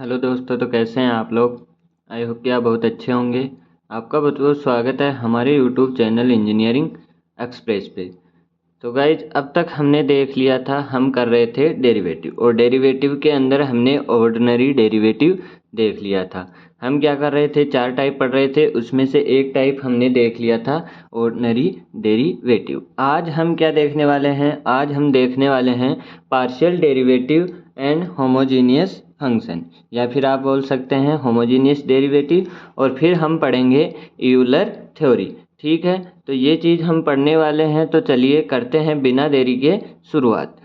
Hello दोस्तों, तो कैसे हैं आप लोग। आई होप कि आप बहुत अच्छे होंगे। आपका बहुत बहुत स्वागत है हमारे यूट्यूब चैनल इंजीनियरिंग एक्सप्रेस पे। तो गाइज, अब तक हमने देख लिया था, हम कर रहे थे डेरिवेटिव, और डेरिवेटिव के अंदर हमने ऑर्डिनरी डेरिवेटिव देख लिया था। हम क्या कर रहे थे, चार टाइप पढ़ रहे थे, उसमें से एक टाइप हमने देख लिया था, ऑर्डिनरी डेरिवेटिव। आज हम क्या देखने वाले हैं, आज हम देखने वाले हैं partial derivative and homogeneous function, या फिर आप बोल सकते हैं होमोजीनियस डेरिवेटिव। और फिर हम पढ़ेंगे यूलर थ्योरी। ठीक है, तो ये चीज़ हम पढ़ने वाले हैं, तो चलिए करते हैं बिना देरी के शुरुआत।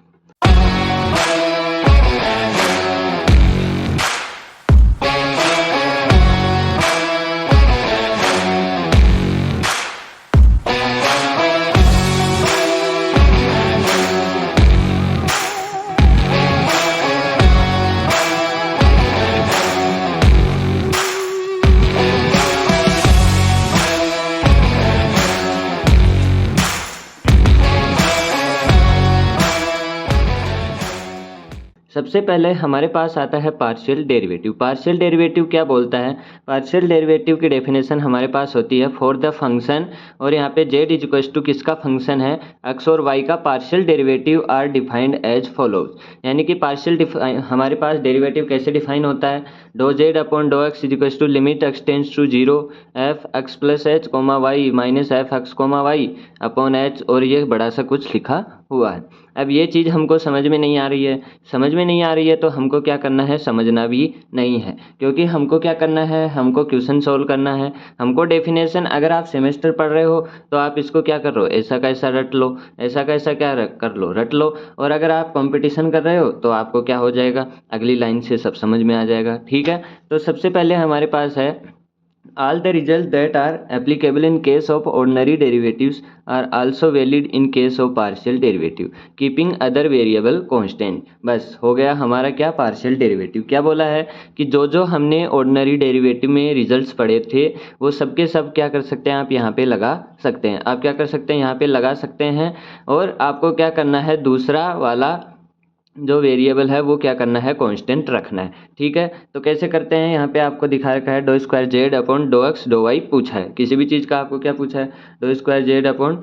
सबसे पहले हमारे पास आता है पार्शियल डेरिवेटिव। पार्शियल डेरिवेटिव क्या बोलता है, पार्शियल डेरिवेटिव की डेफिनेशन हमारे पास होती है फॉर द फंक्शन, और यहाँ पे z इज इक्वल टू किसका फंक्शन है, x और y का partial derivative are defined as follows. यानी कि पार्शियल हमारे पास डेरिवेटिव कैसे डिफाइन होता है, doh z upon doh x is equal to limit x tends to zero F X plus H comma Y minus F X comma Y upon H, और ये बड़ा सा कुछ लिखा हुआ है। अब ये चीज़ हमको समझ में नहीं आ रही है, समझ में नहीं आ रही है तो हमको क्या करना है, समझना भी नहीं है, क्योंकि हमको क्या करना है, हमको क्वेश्चन सॉल्व करना है। हमको डेफिनेशन, अगर आप सेमेस्टर पढ़ रहे हो तो आप इसको क्या कर रहे हो, ऐसा कैसा रट लो, ऐसा कैसा क्या कर लो, रट लो। और अगर आप कंपटीशन कर रहे हो तो आपको क्या हो जाएगा, अगली लाइन से सब समझ में आ जाएगा। ठीक है, तो सबसे पहले हमारे पास है all the results that are applicable in case of ordinary derivatives are also valid in case of partial derivative keeping other variable constant। बस हो गया हमारा क्या, पार्शियल डेरिवेटिव। क्या बोला है कि जो जो हमने ऑर्डिनरी डेरिवेटिव में रिजल्ट्स पढ़े थे वो सब के सब क्या कर सकते हैं, आप यहाँ पे लगा सकते हैं। आप क्या कर सकते हैं, यहाँ पे लगा सकते हैं। और आपको क्या करना है, दूसरा वाला जो वेरिएबल है वो क्या करना है, कांस्टेंट रखना है। ठीक है, तो कैसे करते हैं, यहाँ पे आपको दिखा रखा है doh square Z upon dough X dough Y पूछा है। किसी भी चीज़ का आपको क्या पूछा है, doh square Z upon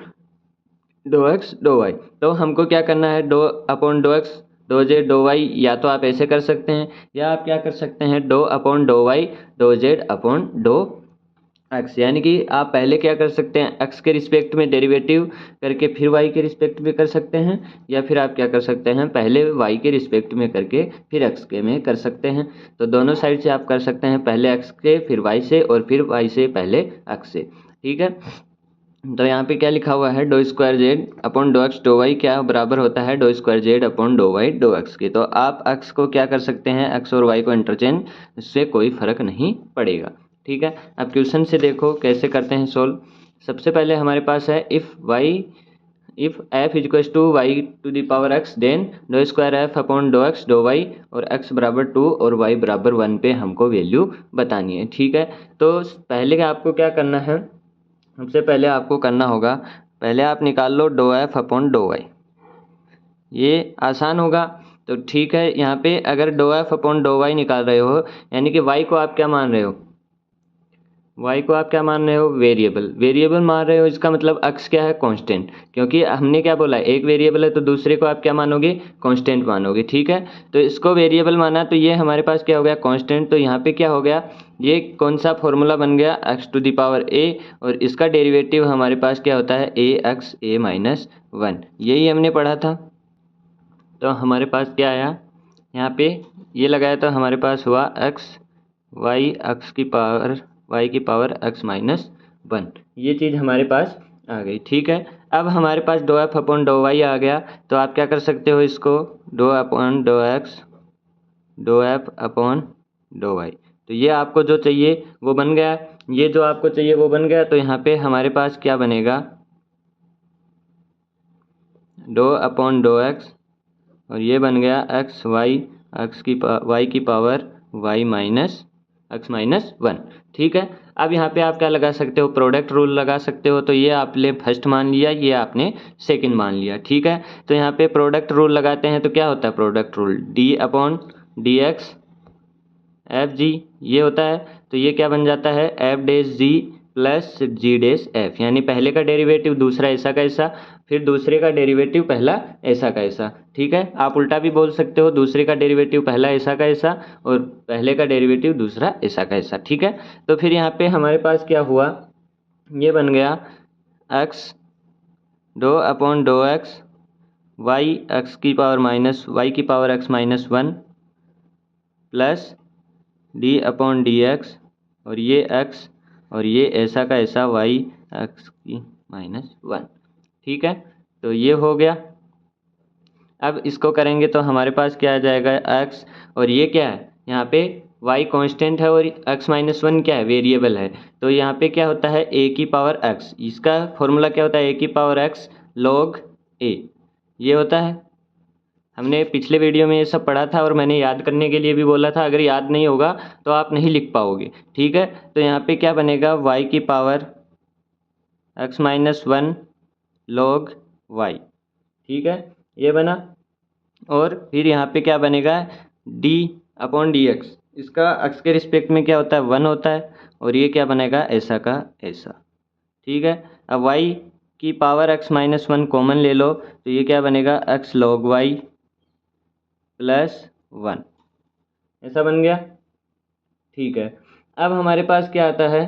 dough X dough Y. तो हमको क्या करना है, doh upon dough X doh Z doh Y, या तो आप ऐसे कर सकते हैं, या आप क्या कर सकते हैं, doh upon dough Y doh Z upon dough X. यानी कि आप पहले क्या कर सकते हैं, एक्स के रिस्पेक्ट में डेरिवेटिव करके फिर वाई के रिस्पेक्ट में कर सकते हैं, या फिर आप क्या कर सकते हैं, पहले वाई के रिस्पेक्ट में करके फिर एक्स के में कर सकते हैं। तो दोनों साइड से आप कर सकते हैं, पहले एक्स के फिर वाई से, और फिर वाई से पहले एक्स से। ठीक है, तो यहाँ पे क्या लिखा हुआ है, doh square Z upon dough X dough Y क्या बराबर होता है, doh square Z upon dough Y doh X के। तो आप एक्स को क्या कर सकते हैं, एक्स और वाई को इंटरचेंज, इससे कोई फर्क नहीं पड़ेगा। ठीक है, अब क्वेश्चन से देखो कैसे करते हैं सोल्व। सबसे पहले हमारे पास है if F is equal to Y to the power X, then doh square F upon dough X dough Y, और एक्स बराबर 2 और वाई बराबर 1 पे हमको वैल्यू बतानी है। ठीक है, तो पहले आपको क्या करना है, सबसे पहले आपको करना होगा, पहले आप निकाल लो do F upon dough Y, ये आसान होगा। तो ठीक है, यहाँ पे अगर do F upon dough Y निकाल रहे हो, यानी कि वाई को आप क्या मान रहे हो, वाई को आप क्या मान रहे हो, वेरिएबल, वेरिएबल मान रहे हो, इसका मतलब एक्स क्या है, कांस्टेंट। क्योंकि हमने क्या बोला, एक वेरिएबल है तो दूसरे को आप क्या मानोगे, कांस्टेंट मानोगे। ठीक है, तो इसको वेरिएबल माना तो ये हमारे पास क्या हो गया, कांस्टेंट। तो यहाँ पे क्या हो गया, ये कौन सा फॉर्मूला बन गया, एक्स टू द पावर ए, और इसका डेरिवेटिव हमारे पास क्या होता है, ए एक्स ए माइनस 1। यही हमने पढ़ा था। तो हमारे पास क्या आया, यहाँ पे ये लगाया तो हमारे पास हुआ एक्स वाई एक्स की पावर वाई की पावर एक्स माइनस 1। ये चीज़ हमारे पास आ गई। ठीक है, अब हमारे पास do F upon dough Y आ गया, तो आप क्या कर सकते हो, इसको do upon dough X do F upon dough Y. तो ये आपको जो चाहिए वो बन गया, ये जो आपको चाहिए वो बन गया। तो यहाँ पे हमारे पास क्या बनेगा, डो अपॉन डो एक्स, और ये बन गया एक्स वाई वाई की power Y minus X minus 1। ठीक है, अब यहाँ पे आप क्या लगा सकते हो, प्रोडक्ट रूल लगा सकते हो। तो ये आपने फर्स्ट मान लिया, ये आपने सेकंड मान लिया। ठीक है, तो यहाँ पे प्रोडक्ट रूल लगाते हैं तो क्या होता है, product rule D upon D x F G ये होता है, तो ये क्या बन जाता है एफ डैश जी प्लस जी डैश एफ, यानी पहले का डेरिवेटिव दूसरा ऐसा का ऐसा, फिर दूसरे का डेरिवेटिव पहला ऐसा का ऐसा। ठीक है, आप उल्टा भी बोल सकते हो, दूसरे का डेरिवेटिव पहला ऐसा का ऐसा और पहले का डेरिवेटिव दूसरा ऐसा का ऐसा। ठीक है, तो फिर यहाँ पे हमारे पास क्या हुआ, ये बन गया X doh upon dough X Y X की पावर माइनस वाई की power X minus one plus D upon D X और ये एक्स और ये ऐसा का ऐसा वाई एक्स की माइनस वन। ठीक है, तो ये हो गया। अब इसको करेंगे तो हमारे पास क्या आ जाएगा एक्स, और ये क्या है यहाँ पे y कांस्टेंट है और x माइनस वन क्या है वेरिएबल है, तो यहाँ पे क्या होता है a की पावर x, इसका फॉर्मूला क्या होता है a की पावर x log a, ये होता है। हमने पिछले वीडियो में ये सब पढ़ा था और मैंने याद करने के लिए भी बोला था, अगर याद नहीं होगा तो आप नहीं लिख पाओगे। ठीक है, तो यहाँ पे क्या बनेगा y की power x minus one log y। ठीक है, ये बना, और फिर यहाँ पे क्या बनेगा d अपॉन डी एक्स, इसका x के रिस्पेक्ट में क्या होता है वन होता है, और ये क्या बनेगा ऐसा का ऐसा। ठीक है, अब y की power x minus one common ले लो, तो ये क्या बनेगा x log y plus one, ऐसा बन गया। ठीक है, अब हमारे पास क्या आता है,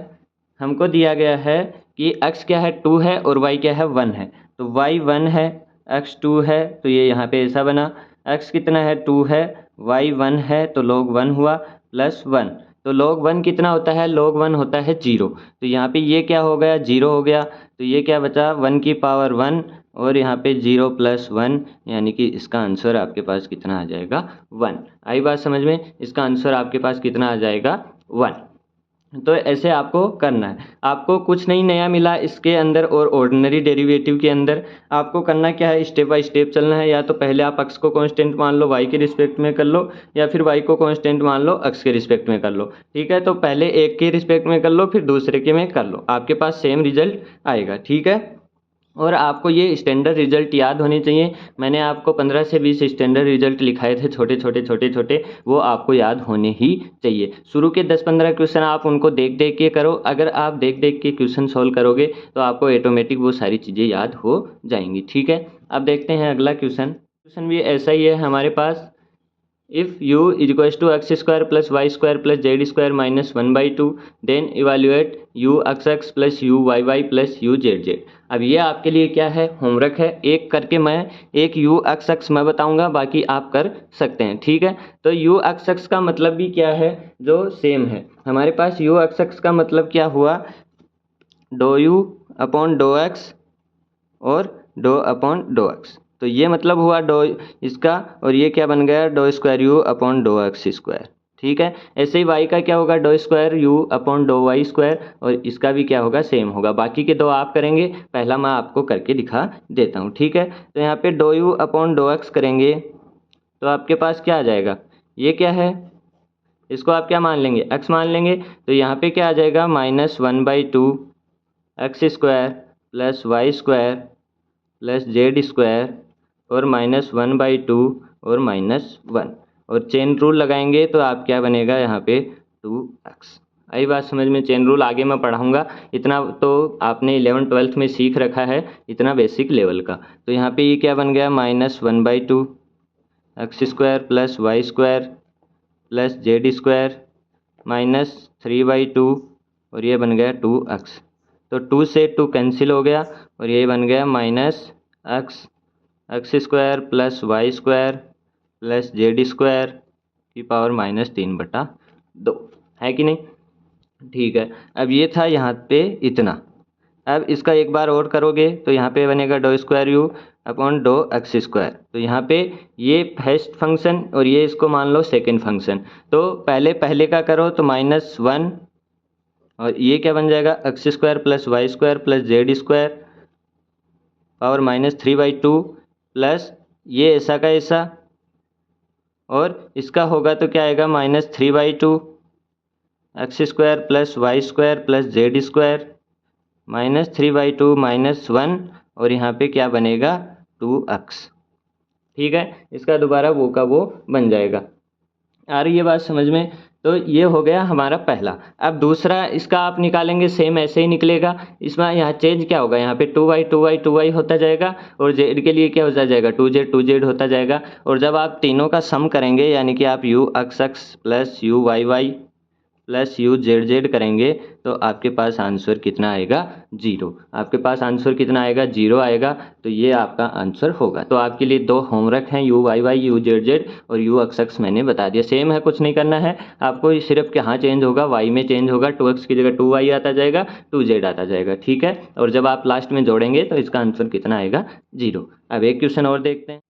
हमको दिया गया है कि x क्या है टू है और y क्या है वन है, तो y वन है x टू है, तो ये यहाँ पे ऐसा बना, x कितना है टू है y वन है तो log वन हुआ प्लस वन, तो log वन कितना होता है log वन होता है जीरो, तो यहाँ पे ये क्या हो गया जीरो हो गया, तो ये क्या बचा वन की पावर वन और यहाँ पे जीरो प्लस वन, यानी कि इसका आंसर आपके पास कितना आ जाएगा वन। आई बात समझ में, इसका आंसर आपके पास कितना आ जाएगा वन। तो ऐसे आपको करना है, आपको कुछ नहीं नया मिला इसके अंदर, और ऑर्डिनरी डेरिवेटिव के अंदर आपको करना क्या है स्टेप बाय स्टेप चलना है। या तो पहले आप x को कांस्टेंट मान लो y के रिस्पेक्ट में कर लो, या फिर y को कांस्टेंट मान लो x के रिस्पेक्ट में कर लो। ठीक है, तो पहले एक के रिस्पेक्ट में कर लो फिर दूसरे के में कर लो, आपके पास सेम रिजल्ट आएगा। ठीक है, और आपको ये स्टैंडर्ड रिजल्ट याद होने चाहिए, मैंने आपको 15 से 20 स्टैंडर्ड रिजल्ट लिखाए थे छोटे छोटे, वो आपको याद होने ही चाहिए। शुरू के 10-15 क्वेश्चन आप उनको देख देख के करो, अगर आप देख देख के क्वेश्चन सॉल्व करोगे तो आपको ऑटोमेटिक वो सारी चीज़ें याद हो जाएंगी। ठीक है, अब देखते हैं अगला क्वेश्चन भी ऐसा ही है हमारे पास, if u is equals to x square plus y square plus z square minus 1/2 then evaluate u x plus u y plus u z। अब ये आपके लिए क्या है होमवर्क है, एक करके मैं एक u x मैं बताऊंगा, बाकी आप कर सकते हैं। ठीक है, तो u x का मतलब भी क्या है जो सेम है हमारे पास, u x का मतलब क्या हुआ doh u upon doh x और डो अपॉन डो एक्स, तो ये मतलब हुआ डो इसका, और ये क्या बन गया doh square U upon dough X square. ठीक है, ऐसे ही y का क्या होगा doh square U upon dough Y square, और इसका भी क्या होगा सेम होगा। बाकी के दो आप करेंगे, पहला मैं आपको करके दिखा देता हूँ। ठीक है, तो यहाँ पे doh you upon dough X करेंगे तो आपके पास क्या आ जाएगा, ये क्या है इसको आप क्या मान लेंगे x मान लेंगे, तो यहाँ पे क्या आ जाएगा -1/2 X square plus Y square plus Z square और -1/2 और -1, और चेन रूल लगाएंगे तो आप क्या बनेगा यहाँ पे 2x। आई बात समझ में, चेन रूल आगे मैं पढ़ाऊँगा, इतना तो आपने 11th-12th में सीख रखा है, इतना बेसिक लेवल का। तो यहाँ पे ये क्या बन गया -1/2 X square plus Y square plus Z square -3/2 और ये बन गया 2x, तो 2 से 2 कैंसिल हो गया और ये बन गया X square plus Y square plus Z square की पावर -3/2, है कि नहीं। ठीक है, अब ये था यहाँ पे इतना, अब इसका एक बार और करोगे तो यहाँ पे बनेगा doh square U upon dough X square, तो यहाँ पे ये फर्स्ट फंक्शन और ये इसको मान लो सेकंड फंक्शन, तो पहले का करो तो -1 और ये क्या बन जाएगा X square plus Y square plus Z square power -3/2 plus ये ऐसा का ऐसा, और इसका होगा तो क्या आएगा -3/2 X square plus Y square plus Z square -3/2 -1, और यहाँ पे क्या बनेगा 2x। ठीक है, इसका दोबारा वो का वो बन जाएगा। आ रही है बात समझ में। तो ये हो गया हमारा पहला। अब दूसरा इसका आप निकालेंगे, सेम ऐसे ही निकलेगा। इसमें यहाँ चेंज क्या होगा, यहाँ पे 2y होता जाएगा और जेड के लिए क्या होता जाएगा 2z होता जाएगा। और जब आप तीनों का सम करेंगे यानी कि आप U x plus U Y plus U Z करेंगे तो आपके पास आंसर कितना आएगा 0। आपके पास आंसर कितना आएगा 0 आएगा। तो ये आपका आंसर होगा। तो आपके लिए 2 होमवर्क हैं, यू वाई यू जेड और यू x मैंने बता दिया। सेम है, कुछ नहीं करना है आपको, सिर्फ कहाँ चेंज होगा, y में चेंज होगा। 2x की जगह 2y आता जाएगा, 2z आता जाएगा, ठीक है। और जब आप लास्ट में जोड़ेंगे तो इसका आंसर कितना आएगा 0। अब एक क्वेश्चन और देखते हैं।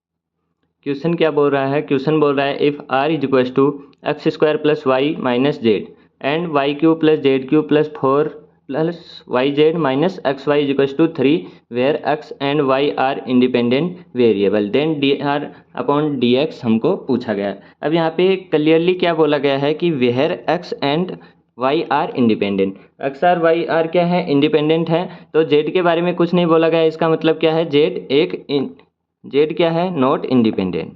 क्वेश्चन क्या बोल रहा है, क्वेश्चन बोल रहा है if r is equal to X square plus Y minus Z and Y cube plus Z cube plus 4 plus Y Z minus X Y is equal to 3 where x and y are independent variable then D R upon D X हमको पूछा गया। अब यहाँ पे clearly क्या बोला गया है कि where x and y are independent. x or y are क्या है, इंडिपेंडेंट है। तो z के बारे में कुछ नहीं बोला गया, इसका मतलब क्या है जेड क्या है, नॉट इंडिपेंडेंट।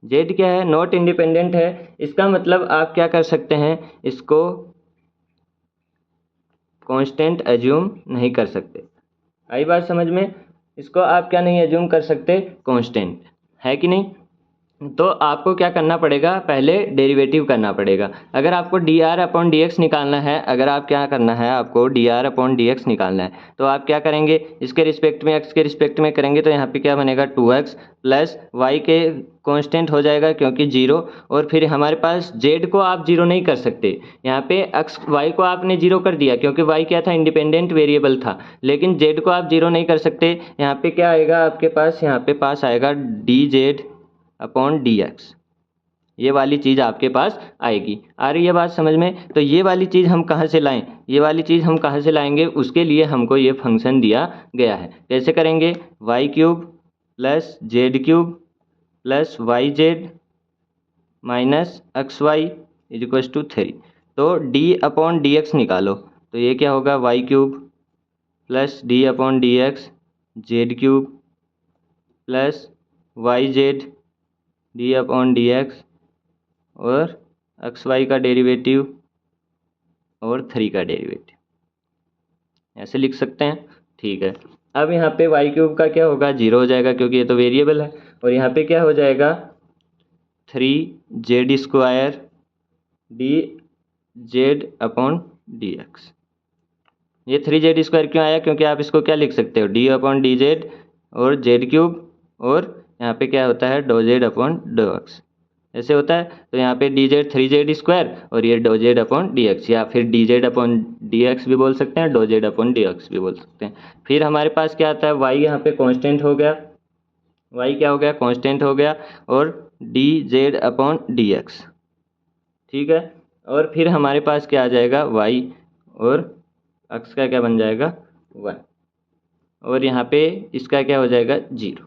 जेड क्या है, नॉट इंडिपेंडेंट है। इसका मतलब आप क्या कर सकते हैं, इसको कांस्टेंट एज्यूम नहीं कर सकते। आई बात समझ में, इसको आप क्या नहीं एज्यूम कर सकते, कांस्टेंट है कि नहीं। तो आपको क्या करना पड़ेगा, पहले डेरिवेटिव करना पड़ेगा। अगर आपको D R upon D x निकालना है, अगर आप क्या करना है, आपको D R upon D x निकालना है तो आप क्या करेंगे, इसके रिस्पेक्ट में एक्स के रिस्पेक्ट में करेंगे तो यहाँ पे क्या बनेगा 2x प्लस वाई के कांस्टेंट हो जाएगा क्योंकि 0। और फिर हमारे पास जेड को आप 0 नहीं कर सकते, यहाँ पे एक्स वाई को आपने 0 कर दिया क्योंकि वाई क्या था, इंडिपेंडेंट वेरिएबल था। लेकिन जेड को आप 0 नहीं कर सकते। यहाँ पे क्या आएगा आपके पास, यहाँ पे पास आएगा D Z upon D x, ये वाली चीज़ आपके पास आएगी। आ रही है बात समझ में। तो ये वाली चीज़ हम कहाँ से लाएं, ये वाली चीज़ हम कहाँ से लाएंगे, उसके लिए हमको ये फंक्शन दिया गया है। कैसे करेंगे, Y cube plus Z cube plus Y Z minus X Y is equal to 3। तो डी अपॉन डी एक्स निकालो तो ये क्या होगा, Y cube plus D upon D X Z cube plus Y Z D upon D X और X Y का derivative और 3 का डेरिवेटिव, ऐसे लिख सकते हैं, ठीक है। अब यहाँ पे वाई क्यूब का क्या होगा, 0 हो जाएगा क्योंकि ये तो वेरिएबल है। और यहाँ पे क्या हो जाएगा 3z square D Z upon D x. ये 3z स्क्वायर क्यों आया, क्योंकि आप इसको क्या लिख सकते हो, डी अपॉन डी जेड और जेड क्यूब और यहाँ पे क्या होता है doh Z upon dough X, ऐसे होता है। तो यहाँ पे डी जेड 3z स्क्वायर और ये doh Z upon D X, या फिर D Z upon D X भी बोल सकते हैं, doh Z upon D X भी बोल सकते हैं। फिर हमारे पास क्या आता है, वाई यहाँ पे कांस्टेंट हो गया, वाई क्या हो गया, कांस्टेंट हो गया और D Z upon D x, ठीक है। और फिर हमारे पास क्या आ जाएगा, वाई और एक्स का क्या बन जाएगा 1 और यहाँ पे इसका क्या हो जाएगा 0,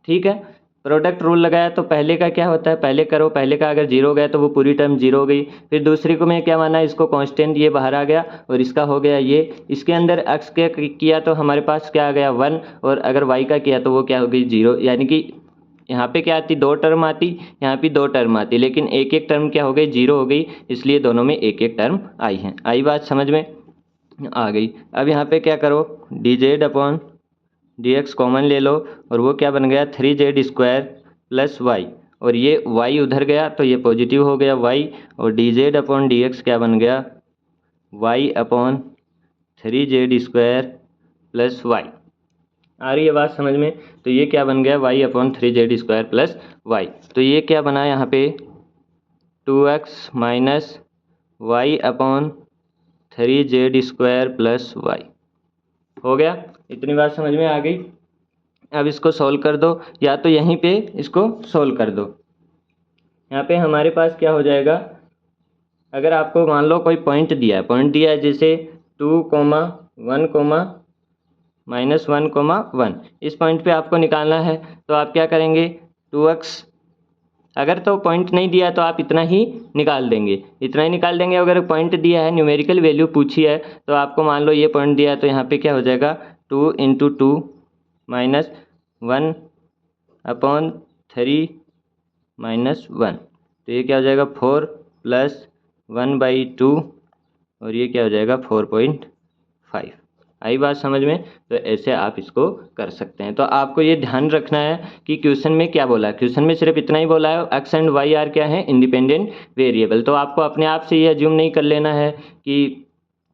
ठीक है। प्रोडक्ट रूल लगाया तो पहले का क्या होता है, पहले करो, पहले का अगर 0 गया तो वो पूरी टर्म 0 हो गई। फिर दूसरी को मैं क्या माना, इसको कांस्टेंट, ये बाहर आ गया और इसका हो गया ये। इसके अंदर x के किया तो हमारे पास क्या आ गया 1 और अगर y का किया तो वो क्या हो गई 0। यानी कि यहाँ पे क्या आती, 2 टर्म आती, यहाँ पे 2 टर्म आती, लेकिन एक एक टर्म क्या हो गई 0 हो गई, इसलिए दोनों में एक एक टर्म आई है। आई बात समझ में आ गई। अब यहाँ पे क्या करो, D Z upon D x common ले लो और वो क्या बन गया 3z स्क्वायर प्लस वाई और ये y उधर गया तो ये पॉजिटिव हो गया y और D Z upon D X क्या बन गया y upon 3z square plus Y. आ रही है बात समझ में। तो ये क्या बन गया y upon 3z square plus Y. तो ये क्या बना यहाँ पे 2x minus Y upon 3z square plus Y, हो गया। इतनी बात समझ में आ गई। अब इसको सोल्व कर दो, या तो यहीं पे इसको सोल्व कर दो। यहाँ पे हमारे पास क्या हो जाएगा, अगर आपको मान लो कोई पॉइंट दिया है, पॉइंट दिया है जैसे 2,1, -1, 1, इस पॉइंट पे आपको निकालना है तो आप क्या करेंगे 2x, अगर तो पॉइंट नहीं दिया तो आप इतना ही निकाल देंगे, इतना ही निकाल देंगे। अगर पॉइंट दिया है, न्यूमेरिकल वैल्यू पूछी है तो आपको मान लो ये पॉइंट दिया है तो यहाँ पे क्या हो जाएगा 2 × 2 -1 अपॉन 3 -1, तो ये क्या हो जाएगा 4 प्लस 1/2 और ये क्या हो जाएगा 4.5। आई बात समझ में? तो ऐसे आप इसको कर सकते हैं। तो आपको ये ध्यान रखना है कि क्वेश्चन में क्या बोला है। क्वेश्चन में सिर्फ इतना ही बोला है, एक्स एंड वाई आर क्या है, इंडिपेंडेंट वेरिएबल। तो आपको अपने आप से ये अज्यूम नहीं कर लेना है कि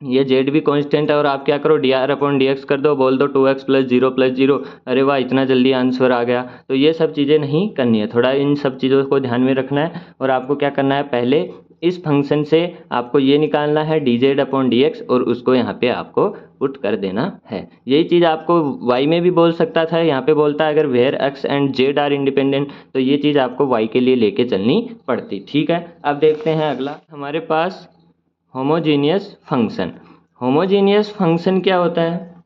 ये जेड भी कांस्टेंट है और आप क्या करो dr/dx कर दो, बोल दो 2x + 0 + 0, अरे वाह इतना जल्दी आंसर आ गया। तो ये सब चीज़ें नहीं करनी है, थोड़ा इन सब चीज़ों को ध्यान में रखना है। और आपको क्या करना है, पहले इस फंक्शन से आपको ये निकालना है dz/dx और उसको यहाँ पे आपको पुट कर देना है। यही चीज़ आपको y में भी बोल सकता था, यहाँ पे बोलता है अगर where x and z are independent, तो ये चीज़ आपको y के लिए लेके चलनी पड़ती। ठीक है, अब देखते हैं अगला हमारे पास होमोजीनियस फंक्शन। होमोजीनियस फंक्शन क्या होता है?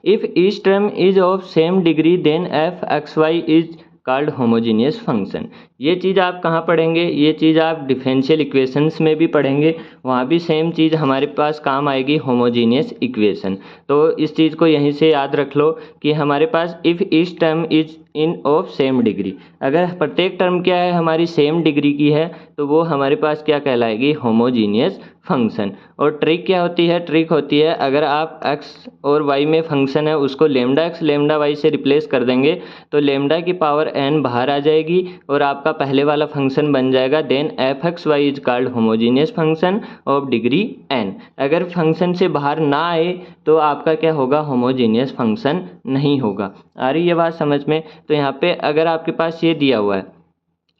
If each term is of same degree then F X Y is called homogeneous function. ये चीज़ आप कहाँ पढ़ेंगे? ये चीज़ आप डिफरेंशियल इक्वेशंस में भी पढ़ेंगे, वहाँ भी सेम चीज़ हमारे पास काम आएगी, होमोजीनियस इक्वेशन। तो इस चीज़ को यहीं से याद रख लो कि हमारे पास if each term is in of same degree, अगर प्रत्येक टर्म क्या है हमारी सेम डिग्री की है तो वो हमारे पास क्या कहलाएगी, होमोजीनियस फंक्शन। और ट्रिक क्या होती है? ट्रिक होती है अगर आप x और y में फंक्शन है उसको लेमडा x लेमडा y से रिप्लेस कर देंगे तो लेमडा की पावर n बाहर आ जाएगी और आपका पहले वाला फंक्शन बन जाएगा then F X Y is called homogeneous function of degree n। अगर फंक्शन से बाहर ना आए तो आपका क्या होगा, होमोजीनियस फंक्शन नहीं होगा। आ रही है बात समझ में? तो यहाँ पे अगर आपके पास ये दिया हुआ है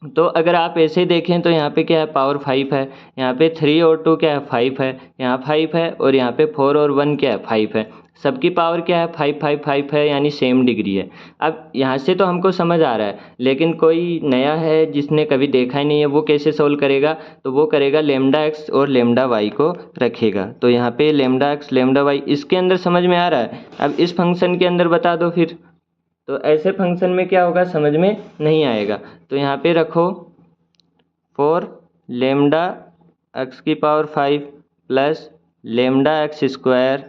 तो अगर आप ऐसे देखें तो यहाँ पे क्या है, पावर 5 है, यहाँ पे 3 और 2 क्या है 5 है, यहाँ 5 है और यहाँ पे 4 और 1 क्या है 5 है। सबकी पावर क्या है 5 5 5 है, यानी सेम डिग्री है। अब यहाँ से तो हमको समझ आ रहा है, लेकिन कोई नया है जिसने कभी देखा ही नहीं है वो कैसे सोल्व करेगा? तो वो करेगा लेमडा एक्स और लेमडा वाई को रखेगा। तो यहाँ पे लेमडा एक्स लेमडा वाई इसके अंदर समझ में आ रहा है। अब इस फंक्शन के अंदर बता दो फिर, तो ऐसे फंक्शन में क्या होगा, समझ में नहीं आएगा। तो यहाँ पे रखो 4 लेमडा एक्स की power 5 plus lambda X square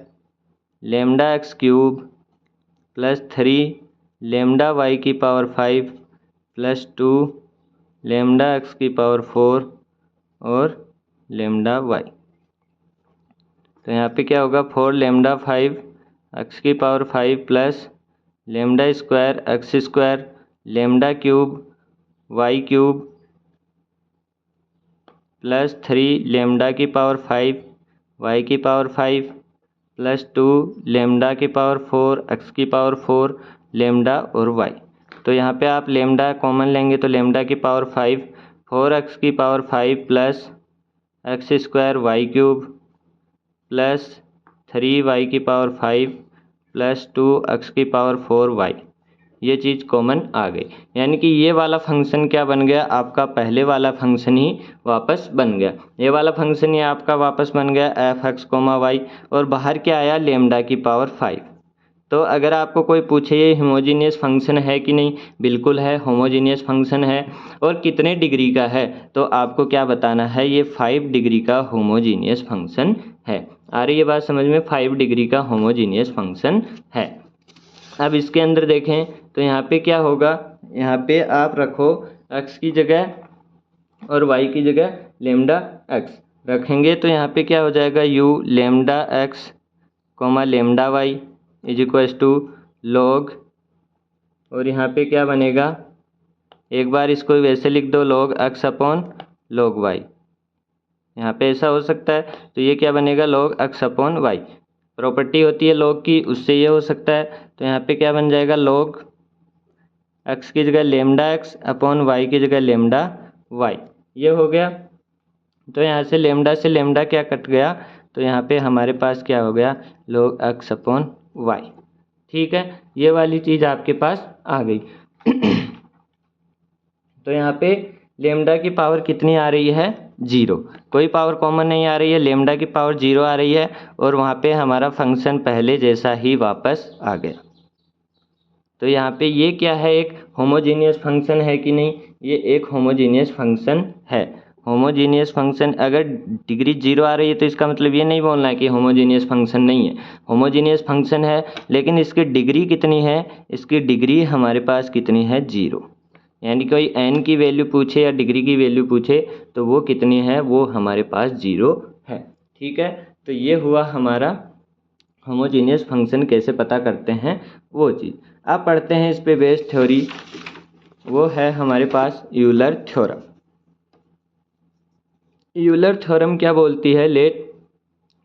lambda X cube plus 3 lambda Y की पावर 5 प्लस 2 लेमडा एक्स की पावर 4 और लेमडा वाई। तो यहाँ पे क्या होगा, 4 लेमडा 5 एक्स की power 5 plus lambda square X square lambda cube Y cube plus 3 lambda की पावर 5 वाई की पावर 5 प्लस 2 लेमडा की पावर 4 एक्स की पावर 4 लेमडा और वाई। तो यहाँ पे आप लेमडा कॉमन लेंगे तो लेमडा की पावर 5 4x की power 5 plus X square Y cube plus 3y की पावर 5 प्लस 2x की पावर 4y, ये चीज़ कॉमन आ गई। यानी कि ये वाला फंक्शन क्या बन गया, आपका पहले वाला फंक्शन ही वापस बन गया। ये वाला फंक्शन ही आपका वापस बन गया एफ एक्स कोमा वाई, और बाहर क्या आया, लेमडा की पावर 5। तो अगर आपको कोई पूछे ये होमोजीनियस फंक्शन है कि नहीं, बिल्कुल है, होमोजीनियस फंक्शन है। और कितने डिग्री का है, तो आपको क्या बताना है, ये 5 डिग्री का होमोजीनियस फंक्शन है। आ रही है बात समझ में? 5 डिग्री का होमोजीनियस फंक्शन है। अब इसके अंदर देखें तो यहाँ पे क्या होगा, यहाँ पे आप रखो x की जगह और y की जगह लेमडा x रखेंगे तो यहाँ पे क्या हो जाएगा, u lambda x comma lambda y is equals to log, और यहाँ पे क्या बनेगा, एक बार इसको वैसे लिख दो log x upon log y, यहाँ पे ऐसा हो सकता है। तो ये क्या बनेगा, log x upon y, property होती है लॉग की, उससे ये हो सकता है। तो यहाँ पे क्या बन जाएगा, लॉग x की जगह लेमडा x अपॉन y की जगह लेमडा y, ये हो गया। तो यहाँ से लेमडा क्या कट गया, तो यहाँ पे हमारे पास क्या हो गया, लॉग x अपॉन y। ठीक है, ये वाली चीज़ आपके पास आ गई। तो यहाँ पे लेमडा की पावर कितनी आ रही है, 0, कोई पावर कॉमन नहीं आ रही है, लेमडा की पावर 0 आ रही है, और वहाँ पे हमारा फंक्शन पहले जैसा ही वापस आ गया। तो यहाँ पे ये क्या है, एक होमोजीनियस फंक्शन है कि नहीं, ये एक होमोजीनियस फंक्शन है। होमोजीनियस फंक्शन अगर डिग्री 0 आ रही है तो इसका मतलब ये नहीं बोलना है कि होमोजीनियस फंक्शन नहीं है, होमोजीनियस फंक्शन है, लेकिन इसकी डिग्री कितनी है, इसकी डिग्री हमारे पास कितनी है, 0। यानी कोई n की वैल्यू पूछे या डिग्री की वैल्यू पूछे तो वो कितनी है, वो हमारे पास 0 है। ठीक है, तो ये हुआ हमारा होमोजीनियस फंक्शन कैसे पता करते हैं वो चीज़। अब पढ़ते हैं इस पे बेस्ड थ्योरी, वो है हमारे पास यूलर थ्योरम। यूलर थ्योरम क्या बोलती है, let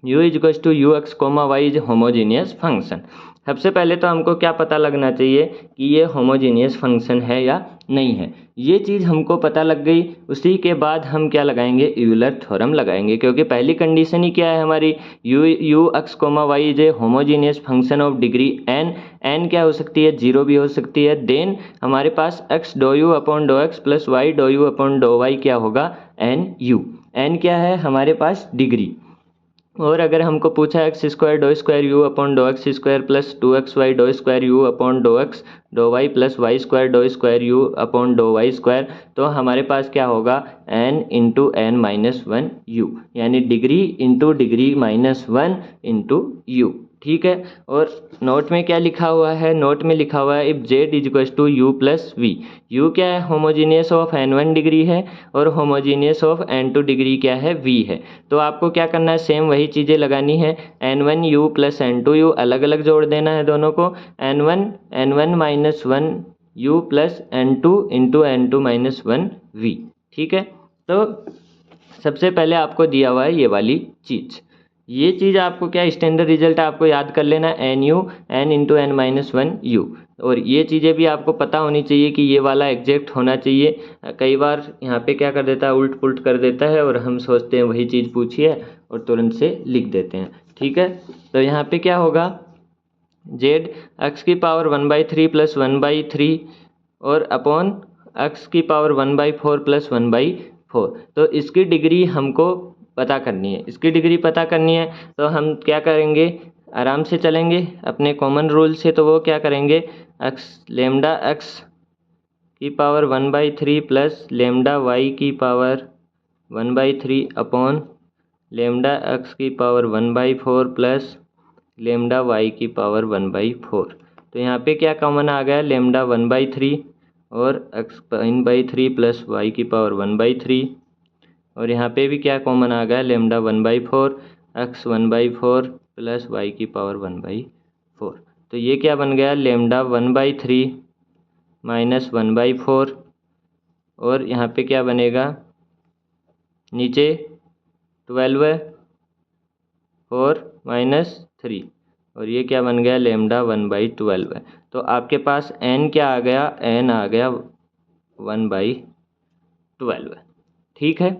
u is to u x comma y is homogeneous function. सबसे पहले तो हमको क्या पता लगना चाहिए कि ये होमोजीनियस फंक्शन है या नहीं है। ये चीज़ हमको पता लग गई, उसी के बाद हम क्या लगाएंगे, यूलर थ्योरम लगाएंगे, क्योंकि पहली कंडीशन ही क्या है हमारी, u x comma y is a homogeneous function of degree n क्या हो सकती है, 0 भी हो सकती है। देन हमारे पास x doh you upon dough x plus Y dough you upon dough Y क्या होगा, n क्या है हमारे पास, डिग्री। और अगर हमको पूछा X square dough square U upon dough X square plus 2xy do square U upon dough X dough Y plus Y square dough square U upon dough Y square, तो हमारे पास क्या होगा, n into N minus one U, यानी degree into degree minus one into U. ठीक है, और note में क्या लिखा हुआ है, नोट में लिखा हुआ है if z is equal to u plus v. U क्या है, होमोजीनियस ऑफ n1 डिग्री है, और होमोजीनियस ऑफ n2 डिग्री क्या है, v है। तो आपको क्या करना है, सेम वही चीज़ें लगानी है, n1 u plus n2 u अलग अलग जोड़ देना है दोनों को, n1 minus one u plus n2 into n2 minus one v। ठीक है, तो सबसे पहले आपको दिया हुआ है ये वाली चीज़, ये चीज़ आपको क्या, स्टैंडर्ड रिजल्ट आपको याद कर लेना, n u n into N minus one u. और ये चीज़ें भी आपको पता होनी चाहिए कि ये वाला एग्जैक्ट होना चाहिए। कई बार यहाँ पे क्या कर देता है, उल्ट पुल्ट कर देता है, और हम सोचते हैं वही चीज़ पूछी है और तुरंत से लिख देते हैं। ठीक है, तो यहाँ पे क्या होगा, जेड एक्स की पावर 1/3 प्लस 1/3 और अपॉन एक्स की पावर 1/4 प्लस 1/4। तो इसकी डिग्री हमको पता करनी है, इसकी डिग्री पता करनी है, तो हम क्या करेंगे, आराम से चलेंगे अपने कॉमन रूल से। तो वो क्या करेंगे, एक्स लेमडा एक्स की पावर 1/3 प्लस लेमडा वाई की पावर 1/3 अपॉन लेमडा एक्स की पावर 1/4 प्लस लेमडा वाई की पावर 1/4। तो यहाँ पे क्या कॉमन आ गया, लेमडा 1/3 और एक्स 1/3 प्लस वाई की पावर 1/3, और यहाँ पे भी क्या कॉमन आ गया, लेमडा 1/4 एक्स 1/4 प्लस वाई की पावर 1/4। तो ये क्या बन गया, लेमडा 1/3 माइनस 1/4, और यहाँ पे क्या बनेगा, नीचे 12 है 4 माइनस 3, और ये क्या बन गया, लेमडा 1/12 है। तो आपके पास n क्या आ गया, n आ गया 1/12 है। ठीक है,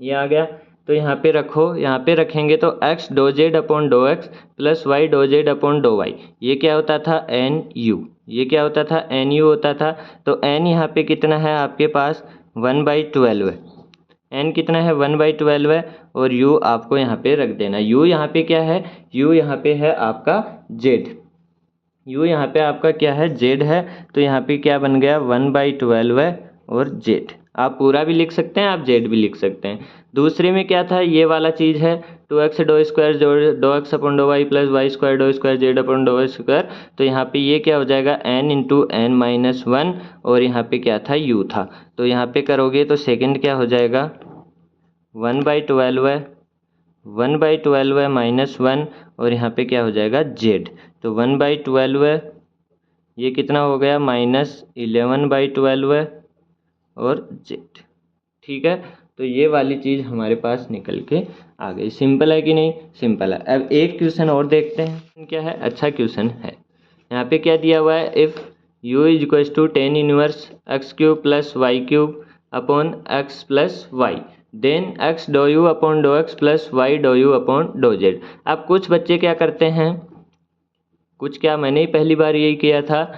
ये आ गया। तो यहाँ पे रखो, यहाँ पे रखेंगे तो x doh Z upon dough x plus Y doh Z upon dough Y, ये क्या होता था, एन यू, ये क्या होता था, एन यू होता था। तो n यहाँ पे कितना है आपके पास, 1/12 है, n कितना है, 1/12 है, और u आपको यहाँ पे रख देना। u यहाँ पे क्या है, u यहाँ पे है आपका z, u यहाँ पे आपका क्या है, z है। तो यहाँ पे क्या बन गया, 1/12 है और z, आप पूरा भी लिख सकते हैं, आप z भी लिख सकते हैं। दूसरे में क्या था, ये वाला चीज़ है 2x doh square doh x upon dough Y plus Y square dough square Z upon dough Y square. तो यहाँ पे ये क्या हो जाएगा, n into N minus one, और यहाँ पे क्या था, u था। तो यहाँ पे करोगे तो सेकंड क्या हो जाएगा, 1/12 है, 1/12 है माइनस वन, और यहाँ पे क्या हो जाएगा, z। तो 1/12 है, ये कितना हो गया, माइनस 11/12 है और z। ठीक है, तो ये वाली चीज़ हमारे पास निकल के आ गई। सिंपल है कि नहीं, सिंपल है। अब एक क्वेश्चन और देखते हैं, क्या है, अच्छा क्वेश्चन है। यहाँ पे क्या दिया हुआ है, if u is equal to tan inverse x cube plus y cube upon x plus y, then x dough you upon dough x plus Y dough you upon doh z. अब कुछ बच्चे क्या करते हैं, कुछ क्या, मैंने ही पहली बार यही किया था,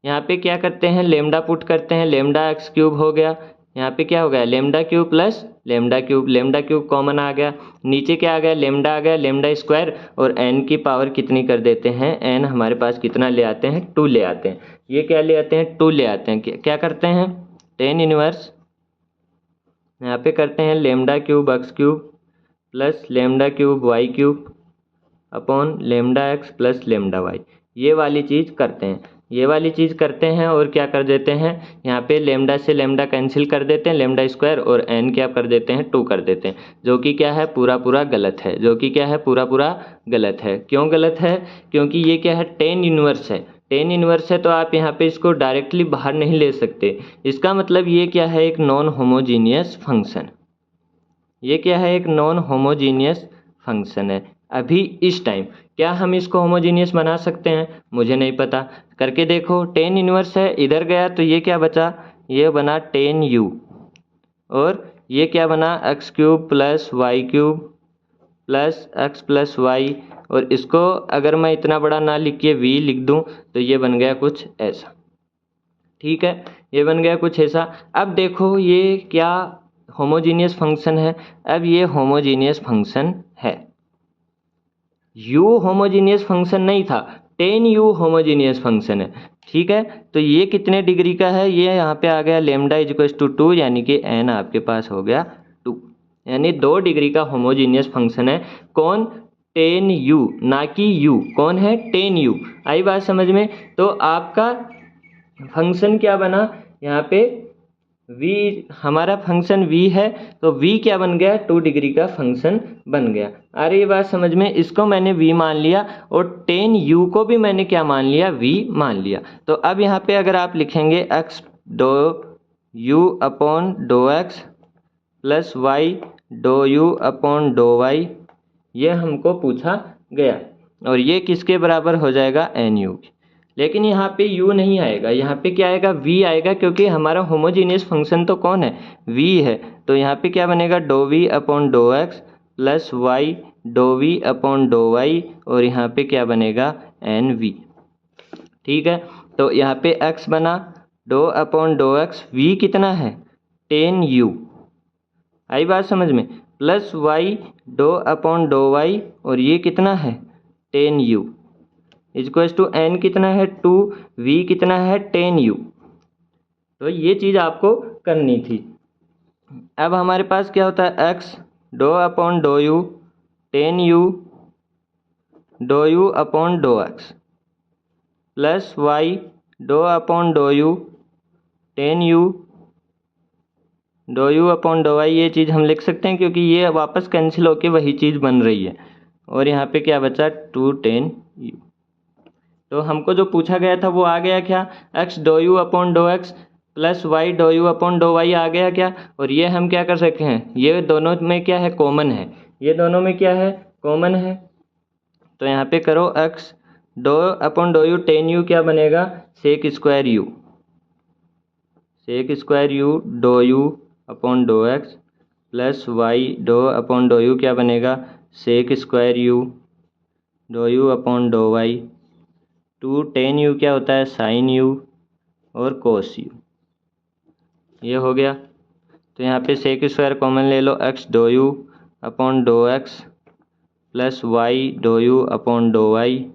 यहाँ पे क्या करते हैं, लेमडा पुट करते हैं, लेमडा एक्स क्यूब हो गया, यहाँ पे क्या हो गया, lambda cube plus lambda cube common आ गया, नीचे क्या आ गया, लेमडा आ गया, लेमडा स्क्वायर, और n की पावर कितनी कर देते हैं, n हमारे पास कितना ले आते हैं, 2 ले आते हैं। ये क्या ले आते हैं, 2 ले आते हैं। क्या करते हैं, टेन इनवर्स यहाँ पे करते हैं lambda cube x cube plus lambda cube Y cube upon lambda x plus lambda y, ये वाली चीज़ करते हैं। ये वाली चीज़ करते हैं और क्या कर देते हैं, यहाँ पे लेमडा से लेमडा कैंसिल कर देते हैं, लेमडा स्क्वायर, और एन क्या कर देते हैं, 2 कर देते हैं, जो कि क्या है, पूरा पूरा गलत है, जो कि क्या है, पूरा पूरा गलत है। क्यों गलत है, क्योंकि ये क्या है, टेन इनवर्स है। टेन इनवर्स है तो आप यहाँ पे इसको डायरेक्टली बाहर नहीं ले सकते। इसका मतलब ये क्या है, एक नॉन होमोजीनियस फंक्शन। ये क्या है, एक नॉन होमोजीनियस फंक्शन है। अभी इस टाइम क्या हम इसको होमोजीनियस बना सकते हैं, मुझे नहीं पता, करके देखो। टेन इनवर्स है, इधर गया तो ये क्या बचा, ये बना टेन यू, और ये क्या बना, x cube plus y cube plus x plus y, और इसको अगर मैं इतना बड़ा ना लिख के वी लिख दूं तो ये बन गया कुछ ऐसा। ठीक है, ये बन गया कुछ ऐसा। अब देखो ये क्या होमोजीनियस फंक्शन है। अब ये होमोजीनियस फंक्शन है, u होमोजीनियस फंक्शन नहीं था, टेन यू होमोजीनियस फंक्शन है। ठीक है, तो ये कितने डिग्री का है, ये यहाँ पे आ गया लेमडा इक्वल टू 2, यानी कि n आपके पास हो गया 2, यानी 2 डिग्री का होमोजीनियस फंक्शन है। कौन, टेन यू, ना कि u। कौन है, टेन यू। आई बात समझ में। तो आपका फंक्शन क्या बना, यहाँ पे v, हमारा फंक्शन v है, तो v क्या बन गया, 2 डिग्री का फंक्शन बन गया। आ रही है बात समझ में। इसको मैंने v मान लिया और टेन u को भी मैंने क्या मान लिया, v मान लिया। तो अब यहाँ पे अगर आप लिखेंगे x doh u upon doh x plus y doh u upon doh y, ये हमको पूछा गया, और ये किसके बराबर हो जाएगा, एन यू। लेकिन यहाँ पे u नहीं आएगा, यहाँ पे क्या आएगा, v आएगा, क्योंकि हमारा होमोजीनियस फंक्शन तो कौन है, v है। तो यहाँ पे क्या बनेगा, doh v upon doh x plus Y doh v upon doh y, और यहाँ पे क्या बनेगा, एन वी। ठीक है, तो यहाँ पे x बना doh upon doh x, v कितना है, टेन यू। आई बात समझ में, plus Y doh upon dough Y, और ये कितना है, tan u, equals to n कितना है, 2, वी कितना है, टेन यू। तो ये चीज़ आपको करनी थी। अब हमारे पास क्या होता है, x doh upon doh u, tan u doh you upon dough x, plus Y doh upon doh u, tan u doh you upon dough Y. ये चीज़ हम लिख सकते हैं क्योंकि ये वापस कैंसिल होके वही चीज़ बन रही है। और यहाँ पे क्या बचा, 2 टेन यू। तो हमको जो पूछा गया था वो आ गया क्या, X dough you upon dough x plus Y dough you upon dough Y आ गया क्या। और ये हम क्या कर सकते हैं, ये दोनों में क्या है, कॉमन है, ये दोनों में क्या है, कॉमन है। तो यहाँ पे करो x doh upon doh u, tan u क्या बनेगा, sec square you, sec square u doh you upon dough x plus Y doh upon doh u क्या बनेगा, sec square u doh you upon dough y, 2 tan u क्या होता है, sign you और कोस you. ये हो गया। तो यहाँ पे सेक स्क्वायर कॉमन ले लो, X dough you upon dough x plus Y dough you upon dough Y,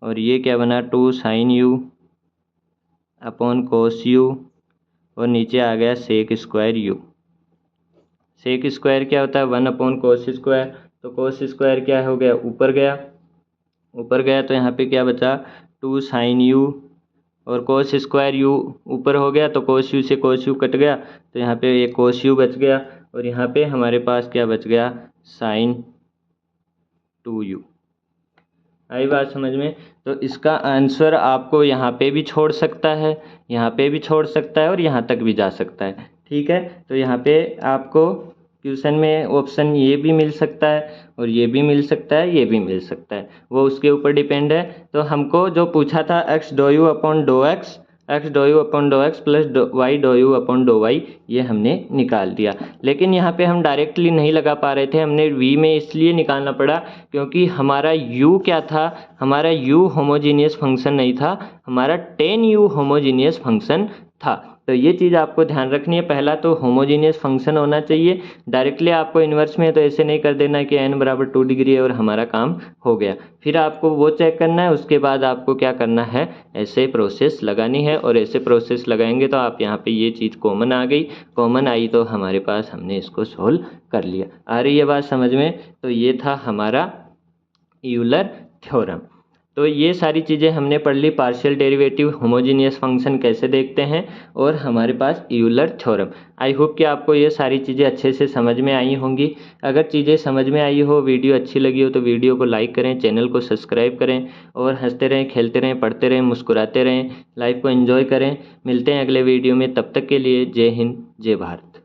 और ये क्या बना, 2 sine U upon cos U, और नीचे आ गया sec square you. Sec square क्या होता है, 1 अपॉन कोस स्क्वायर, तो कोस स्क्वायर क्या हो गया, ऊपर गया, ऊपर गया, तो यहाँ पे क्या बचा, 2 साइन यू, और कोस स्क्वायर यू ऊपर हो गया, तो कोस यू से कोस यू कट गया, तो यहाँ पे एक कोस यू बच गया, और यहाँ पे हमारे पास क्या बच गया, साइन 2 यू। आई बात समझ में। तो इसका आंसर आपको यहाँ पे भी छोड़ सकता है, यहाँ पे भी छोड़ सकता है, और यहाँ तक भी जा सकता है। ठीक है, तो यहाँ पे आपको क्वेश्चन में ऑप्शन ये भी मिल सकता है, और ये भी मिल सकता है, ये भी मिल सकता है, वो उसके ऊपर डिपेंड है। तो हमको जो पूछा था, x dough you upon dough x, x dough you upon dough x plus Y dough you upon dough Y, ये हमने निकाल दिया। लेकिन यहाँ पे हम डायरेक्टली नहीं लगा पा रहे थे, हमने वी में इसलिए निकालना पड़ा क्योंकि हमारा u क्या था, हमारा u होमोजीनियस फंक्शन नहीं था, हमारा टेन यू होमोजीनियस फंक्शन था। तो ये चीज़ आपको ध्यान रखनी है, पहला तो होमोजीनियस फंक्शन होना चाहिए। डायरेक्टली आपको इन्वर्स में है तो ऐसे नहीं कर देना कि n बराबर 2 डिग्री है और हमारा काम हो गया। फिर आपको वो चेक करना है, उसके बाद आपको क्या करना है, ऐसे प्रोसेस लगानी है, और ऐसे प्रोसेस लगाएंगे तो आप यहाँ पे ये चीज़ कॉमन आ गई, कॉमन आई तो हमारे पास हमने इसको सोल्व कर लिया। आ रही है बात समझ में। तो ये था हमारा यूलर थ्योरम। तो ये सारी चीज़ें हमने पढ़ ली, पार्शियल डेरिवेटिव, होमोजीनियस फंक्शन कैसे देखते हैं, और हमारे पास यूलर थ्योरम। आई होप कि आपको ये सारी चीज़ें अच्छे से समझ में आई होंगी। अगर चीज़ें समझ में आई हो, वीडियो अच्छी लगी हो, तो वीडियो को लाइक करें, चैनल को सब्सक्राइब करें और हंसते रहें, खेलते रहें, पढ़ते रहें, मुस्कुराते रहें, लाइफ को एंजॉय करें। मिलते हैं अगले वीडियो में, तब तक के लिए जय हिंद, जय भारत।